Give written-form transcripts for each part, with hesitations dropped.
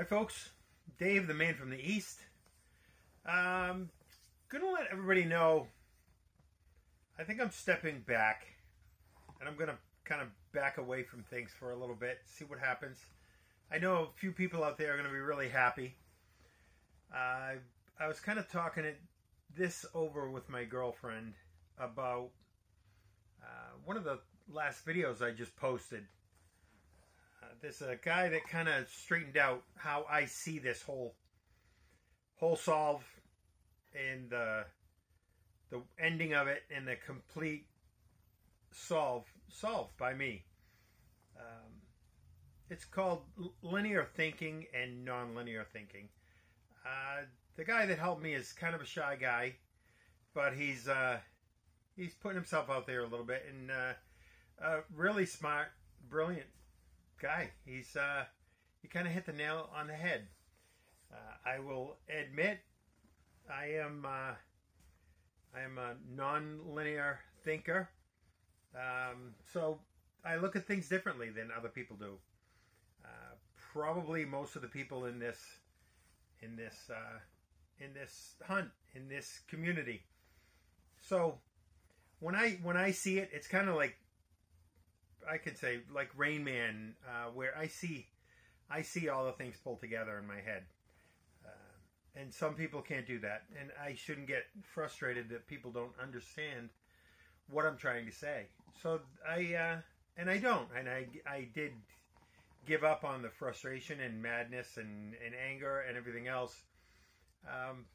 Hi folks, Dave the man from the East. Gonna let everybody know I think I'm stepping back and I'm gonna kind of back away from things for a little bit, see what happens. I know a few people out there are gonna be really happy. I was kind of talking this over with my girlfriend about one of the last videos I just posted. There's a guy that kind of straightened out how I see this whole solve and the ending of it and the complete solved by me. It's called linear thinking and non-linear thinking. The guy that helped me is kind of a shy guy, but he's putting himself out there a little bit, and a really smart, brilliant guy. He kind of hit the nail on the head. I will admit I am a non-linear thinker, so I look at things differently than other people do. Probably most of the people in this community. So when I see it, it's kind of like, I could say, like Rain Man, where I see all the things pulled together in my head. And some people can't do that, and I shouldn't get frustrated that people don't understand what I'm trying to say. So I did give up on the frustration and madness and anger and everything else.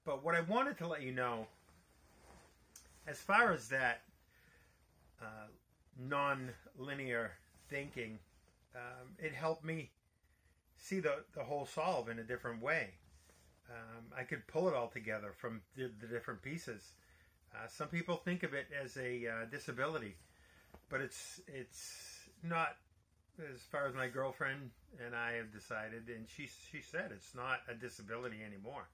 But what I wanted to let you know, as far as that non-linear thinking, it helped me see the whole solve in a different way. I could pull it all together from the different pieces. Some people think of it as a disability, but it's not. As far as my girlfriend and I have decided, and she said it's not a disability anymore.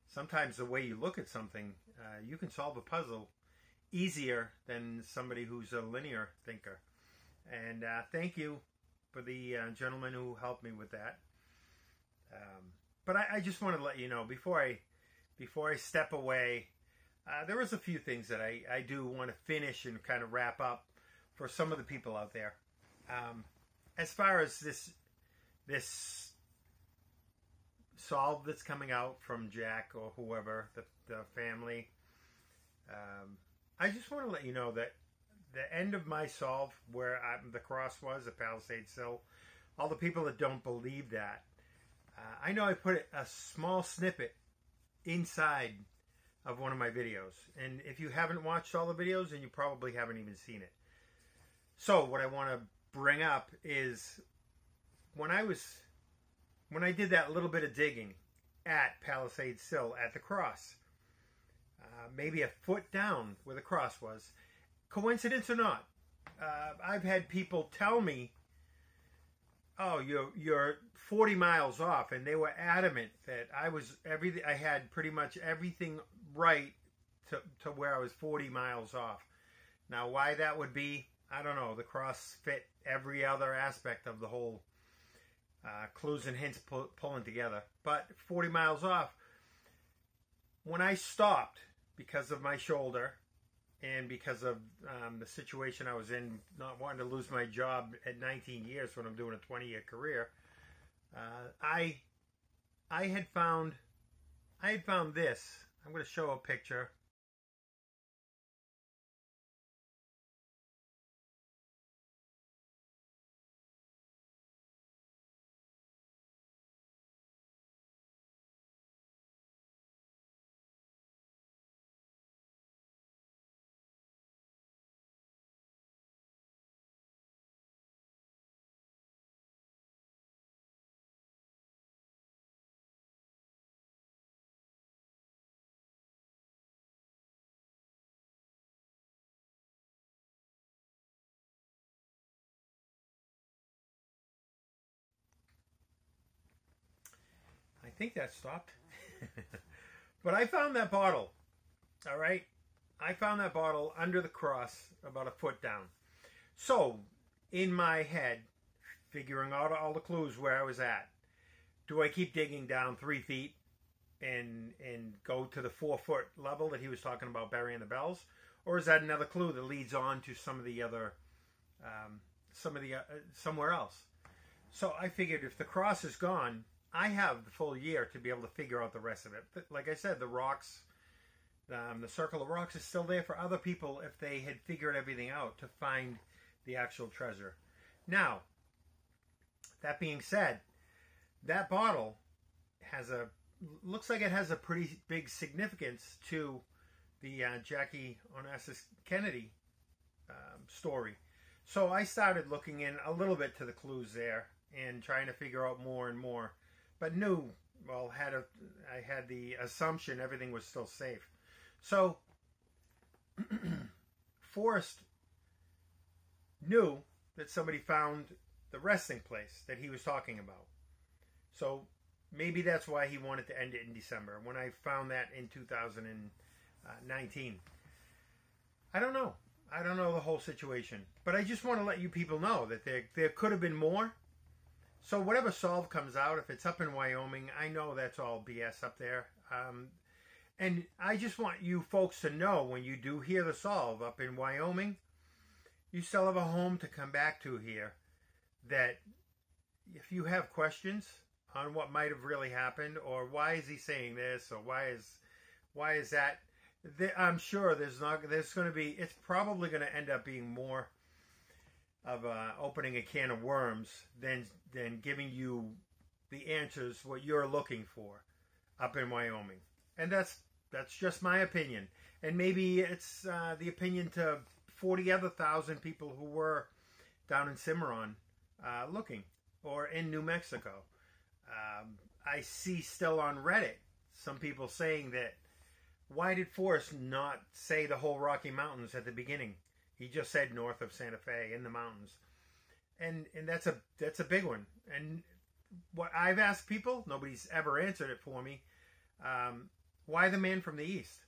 Sometimes the way you look at something, you can solve a puzzle easier than somebody who's a linear thinker. And thank you for the gentleman who helped me with that. But I just wanted to let you know, before I step away, there was a few things that I do want to finish and kind of wrap up for some of the people out there. As far as this solve that's coming out from Jack or whoever, the family, I just want to let you know that the end of my solve, where the cross was, the Palisades Sill, all the people that don't believe that, I know I put a small snippet inside of one of my videos. And if you haven't watched all the videos, then you probably haven't even seen it. So what I want to bring up is when I did that little bit of digging at Palisades Sill at the cross, maybe a foot down where the cross was, coincidence or not, I've had people tell me, oh, you're 40 miles off, and they were adamant that I had pretty much everything right to where I was 40 miles off. Now, why that would be, I don't know. The cross fit every other aspect of the whole clues and hints pulling together. But 40 miles off, when I stopped because of my shoulder and because of the situation I was in, not wanting to lose my job at 19 years when I'm doing a 20-year career, I had found this. I'm going to show a picture. I think that stopped. But I found that bottle. All right. I found that bottle under the cross about a foot down. So, in my head, figuring out all the clues where I was at, do I keep digging down 3 feet and go to the 4-foot level that he was talking about burying the bells, or is that another clue that leads on to some of the other somewhere else? So I figured if the cross is gone, I have the full year to be able to figure out the rest of it. But like I said, the rocks, the circle of rocks is still there for other people if they had figured everything out to find the actual treasure. Now, that being said, that bottle looks like it has a pretty big significance to the Jackie Onassis Kennedy story. So I started looking in a little bit to the clues there and trying to figure out more and more, but I had the assumption everything was still safe. So Forrest knew that somebody found the resting place that he was talking about. So maybe that's why he wanted to end it in December. When I found that in 2019. I don't know. I don't know the whole situation. But I just want to let you people know that there could have been more. So whatever solve comes out, if it's up in Wyoming, I know that's all BS up there. And I just want you folks to know when you do hear the solve up in Wyoming, you still have a home to come back to here. That if you have questions on what might have really happened, or why is he saying this, or why is that, I'm sure it's probably going to end up being more of opening a can of worms than giving you the answers what you're looking for up in Wyoming. And that's just my opinion. And maybe it's the opinion to 40,000 people who were down in Cimarron looking, or in New Mexico. I see still on Reddit some people saying that, why did Forrest not say the whole Rocky Mountains at the beginning? He just said north of Santa Fe in the mountains. And that's a big one. And what I've asked people, nobody's ever answered it for me. Why the man from the East?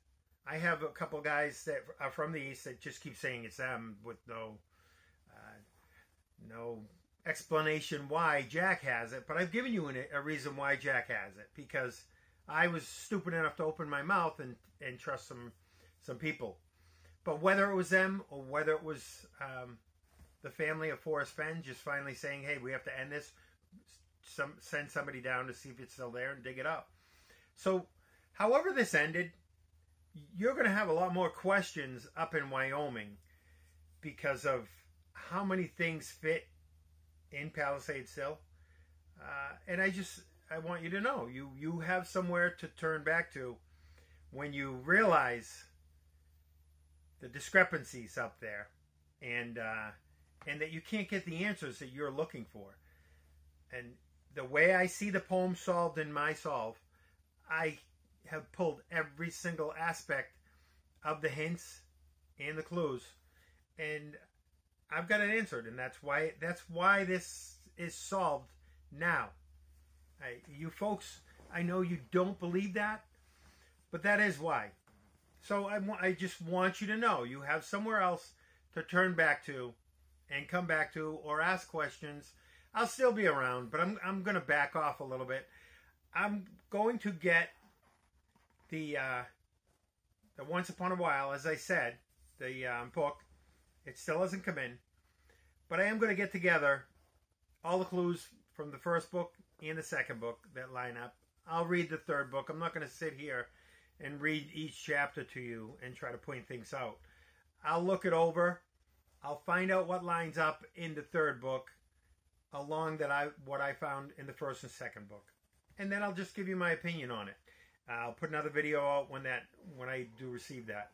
I have a couple guys that are from the East that just keep saying it's them with no explanation why Jack has it. But I've given you a reason why Jack has it, because I was stupid enough to open my mouth and trust some people. But whether it was them or whether it was the family of Forrest Fenn just finally saying, hey, we have to end this, send somebody down to see if it's still there and dig it up. So however this ended, you're going to have a lot more questions up in Wyoming because of how many things fit in Palisades Hill. And I want you to know, you have somewhere to turn back to when you realize the discrepancies up there, and that you can't get the answers that you're looking for. And the way I see the poem solved in my solve, I have pulled every single aspect of the hints and the clues, and I've got it answered, and that's why this is solved now. You folks, I know you don't believe that, but that is why. So I just want you to know you have somewhere else to turn back to and come back to, or ask questions. I'll still be around, but I'm going to back off a little bit. I'm going to get the Once Upon a While, as I said, the book. It still hasn't come in, but I am going to get together all the clues from the first book and the second book that line up. I'll read the third book. I'm not going to sit here and read each chapter to you and try to point things out. I'll look it over. I'll find out what lines up in the third book along what I found in the first and second book. And then I'll just give you my opinion on it. I'll put another video out when I do receive that.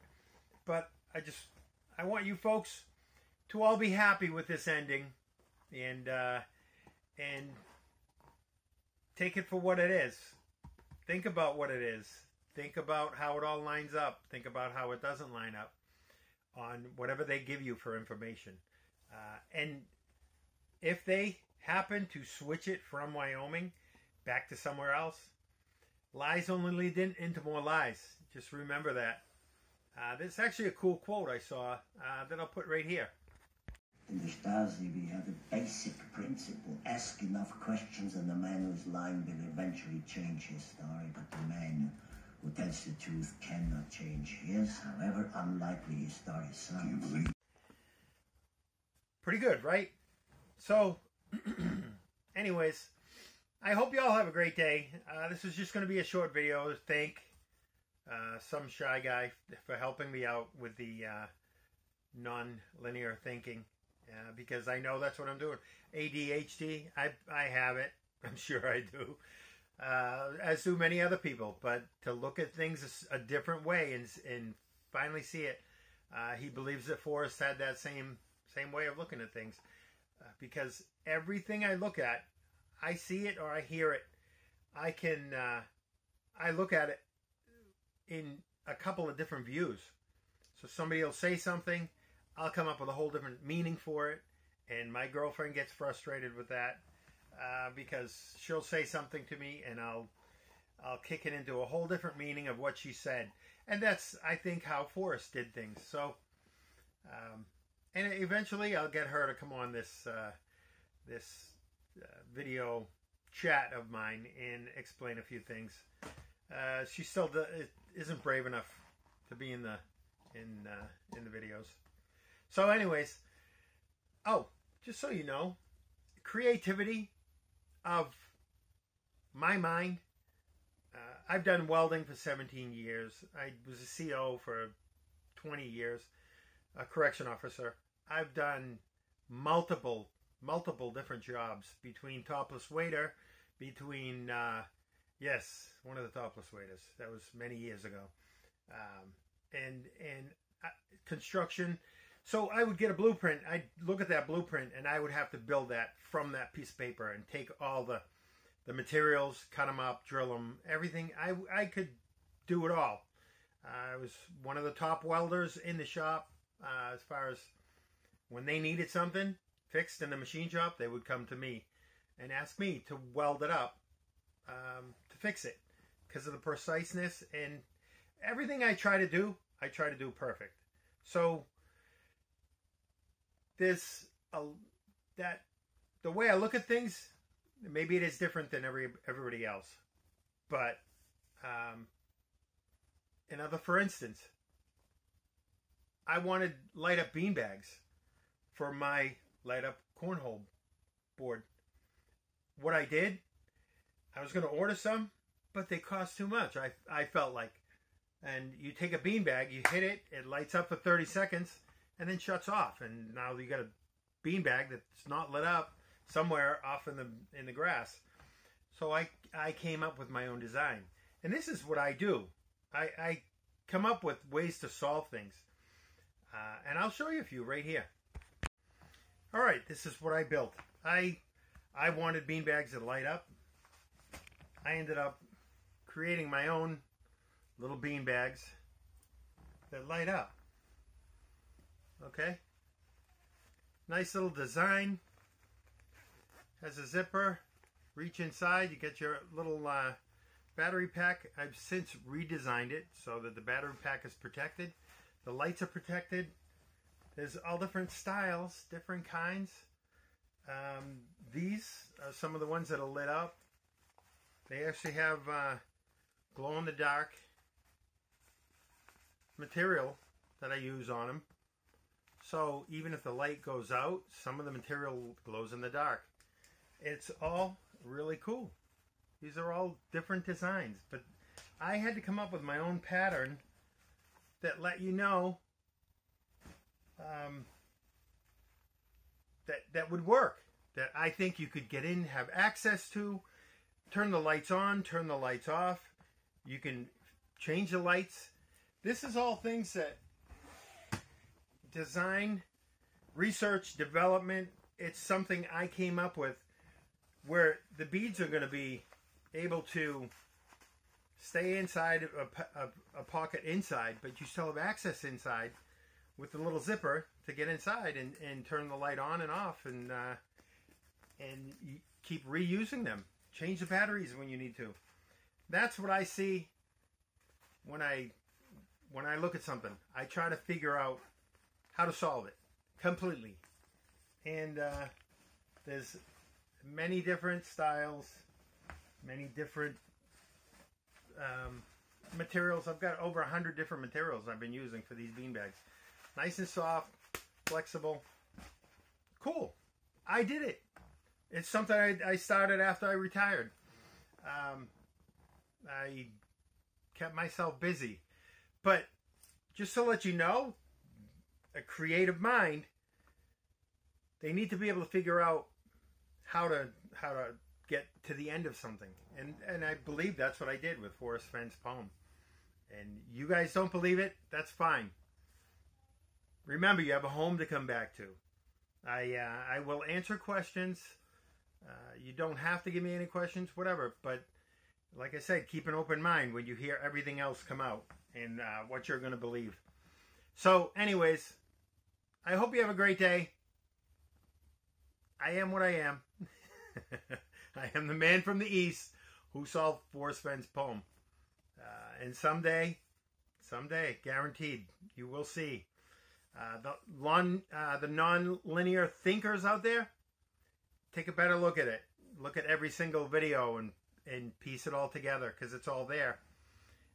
But I want you folks to all be happy with this ending, and take it for what it is. Think about what it is. Think about how it all lines up. Think about how it doesn't line up on whatever they give you for information. And if they happen to switch it from Wyoming back to somewhere else, lies only lead into more lies. Just remember that. There's actually a cool quote I saw that I'll put right here. In the Stasi, we have a basic principle. Ask enough questions and the man who's lying will eventually change his story, but the man who tells the truth cannot change his, however unlikely his story sounds. Pretty good, right? So, anyways, I hope you all have a great day. This is just going to be a short video to thank some shy guy for helping me out with the non-linear thinking, because I know that's what I'm doing. ADHD, I have it. I'm sure I do. As do many other people. But to look at things a different way and finally see it, he believes that Forrest had that same way of looking at things. Because everything I look at, I see it or I hear it. I look at it in a couple of different views. So somebody will say something, I'll come up with a whole different meaning for it, and my girlfriend gets frustrated with that because she'll say something to me and I'll kick it into a whole different meaning of what she said. And that's, I think, how Forrest did things. So, and eventually I'll get her to come on this video chat of mine and explain a few things. She still isn't brave enough to be in the videos. So anyways, oh, just so you know, creativity of my mind. I've done welding for 17 years. I was a CO for 20 years, a correction officer. I've done multiple different jobs, between topless waiter, between yes, one of the topless waiters. That was many years ago. And construction. So I would get a blueprint. I'd look at that blueprint and I would have to build that from that piece of paper and take all the materials, cut them up, drill them, everything. I could do it all. I was one of the top welders in the shop. As far as when they needed something fixed in the machine shop, they would come to me and ask me to weld it up, to fix it, because of the preciseness and everything I try to do perfect. So there's the way I look at things, maybe it is different than everybody else. But for instance, I wanted light up beanbags for my light up cornhole board. What I did, I was going to order some, but they cost too much. I felt like. And you take a beanbag, you hit it, it lights up for 30 seconds, and then shuts off. And now you got a beanbag that's not lit up somewhere off in the grass. So I came up with my own design. And this is what I do. I come up with ways to solve things. And I'll show you a few right here. All right, this is what I built. I wanted beanbags that light up. I ended up creating my own little bean bags that light up. Okay, nice little design. Has a zipper. Reach inside, you get your little battery pack. I've since redesigned it so that the battery pack is protected. The lights are protected. There's all different styles, different kinds. These are some of the ones that are lit up. They actually have glow-in-the-dark material that I use on them. So even if the light goes out, some of the material glows in the dark. It's all really cool. These are all different designs, but I had to come up with my own pattern that let you know that would work, that I think you could get in, have access to, turn the lights on, turn the lights off. You can change the lights. This is all things that design, research, development, it's something I came up with where the beads are going to be able to stay inside a pocket inside, but you still have access inside with the little zipper to get inside and turn the light on and off, and you keep reusing them. Change the batteries when you need to. That's what I see when I look at something. I try to figure out how to solve it completely. and there's many different styles, many different materials. I've got over 100 different materials I've been using for these beanbags. Nice and soft, flexible, cool. I did it. It's something I started after I retired. I kept myself busy. But just to let you know, a creative mind, they need to be able to figure out how to get to the end of something. And I believe that's what I did with Forrest Fenn's poem. And you guys don't believe it, that's fine. Remember, you have a home to come back to. I will answer questions. You don't have to give me any questions, whatever. But like I said, keep an open mind when you hear everything else come out and what you're going to believe. So anyways, I hope you have a great day. I am what I am. I am the man from the East who solved Forrest Fenn's poem. And someday, guaranteed, you will see. The non-linear thinkers out there, take a better look at it. Look at every single video and piece it all together, because it's all there.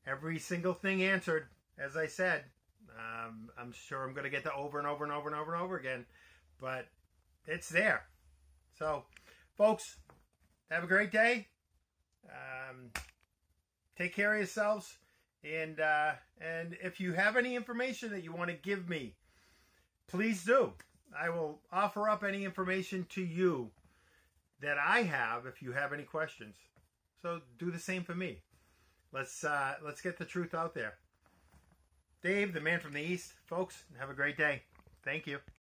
Every single thing answered, as I said. I'm sure I'm going to get that over and over and over and over and over again, but it's there. So, folks, have a great day. Take care of yourselves, and if you have any information that you want to give me, please do. I will offer up any information to you that I have if you have any questions. So do the same for me. Let's get the truth out there. Dave, the man from the East. Folks, have a great day. Thank you.